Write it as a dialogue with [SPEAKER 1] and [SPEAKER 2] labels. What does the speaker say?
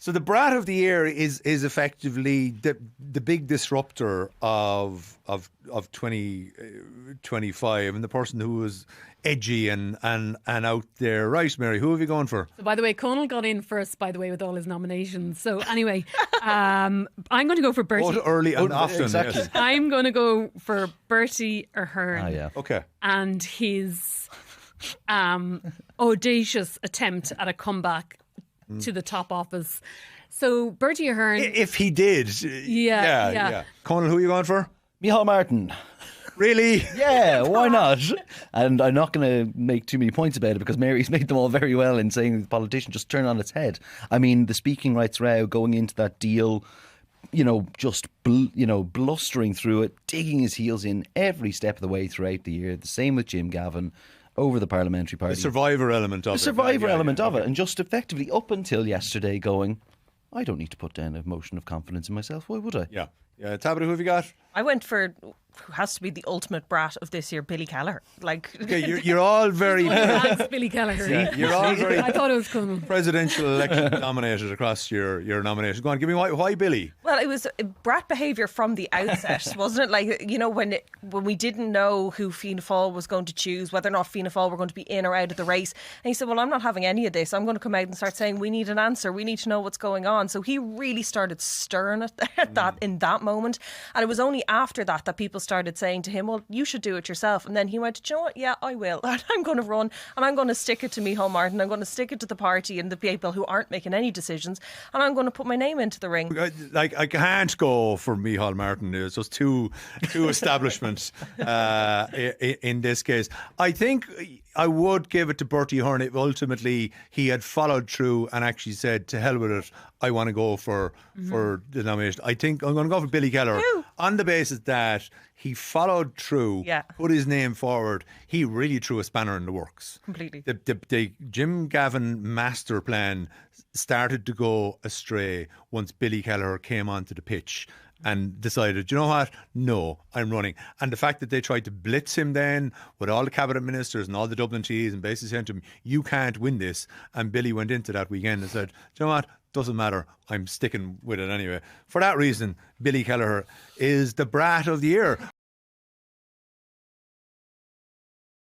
[SPEAKER 1] So the brat of the year is effectively the big disruptor of 2025 and the person who was edgy and out there. Right, Mary, who have you gone for?
[SPEAKER 2] So by the way, Conal got in first, by the way, with all his nominations. So anyway, I'm going to go for Bertie.
[SPEAKER 1] Vote early and often.
[SPEAKER 3] Exactly.
[SPEAKER 1] Yes.
[SPEAKER 2] I'm going to go for Bertie Ahern.
[SPEAKER 3] Ah, yeah.
[SPEAKER 1] Okay.
[SPEAKER 2] And his audacious attempt at a comeback to the top office. So Bertie Ahern,
[SPEAKER 1] If he did.
[SPEAKER 2] Yeah.
[SPEAKER 1] Conal, who are you going for?
[SPEAKER 3] Micheál Martin.
[SPEAKER 1] Really?
[SPEAKER 3] Yeah, why not? And I'm not going to make too many points about it because Mary's made them all very well in saying the politician just turned on its head. I mean, the speaking rights row going into that deal, just blustering through it, digging his heels in every step of the way throughout the year. The same with Jim Gavin over the parliamentary party.
[SPEAKER 1] The survivor element of it.
[SPEAKER 3] The survivor element of it. And just effectively up until yesterday going, I don't need to put down a motion of confidence in myself. Why would I?
[SPEAKER 1] Yeah. Tabitha, who have you got?
[SPEAKER 4] I went for who has to be the ultimate brat of this year, Billy Kelleher.
[SPEAKER 1] Okay, you're all very...
[SPEAKER 2] That's Billy Kelleher.
[SPEAKER 1] You're all very
[SPEAKER 2] I thought it was Conal.
[SPEAKER 1] presidential election nominated across your nominations. Go on, give me why Billy?
[SPEAKER 4] Well, it was brat behaviour from the outset, wasn't it? When we didn't know who Fianna Fáil was going to choose, whether or not Fianna Fáil were going to be in or out of the race. And he said, well, I'm not having any of this. I'm going to come out and start saying, we need an answer. We need to know what's going on. So he really started stirring at that in that moment. And it was only after that people started saying to him, well, you should do it yourself. And then he went, do you know what? Yeah, I will. And I'm going to run and I'm going to stick it to Micheál Martin. I'm going to stick it to the party and the people who aren't making any decisions. And I'm going to put my name into the ring.
[SPEAKER 1] I can't go for Micheál Martin. It's just two establishments in this case. I think I would give it to Bertie Ahern if ultimately he had followed through and actually said, to hell with it, I want to go for the nomination. I think I'm going to go for Billy Kelleher on the basis that he followed through, put his name forward. He really threw a spanner in the works.
[SPEAKER 4] Completely.
[SPEAKER 1] The Jim Gavin master plan started to go astray once Billy Kelleher came onto the pitch and decided, you know what? No, I'm running. And the fact that they tried to blitz him then with all the cabinet ministers and all the Dublin TEs and basically said to him, you can't win this. And Billy went into that weekend and said, you know what? Doesn't matter. I'm sticking with it anyway. For that reason, Billy Kelleher is the brat of the year.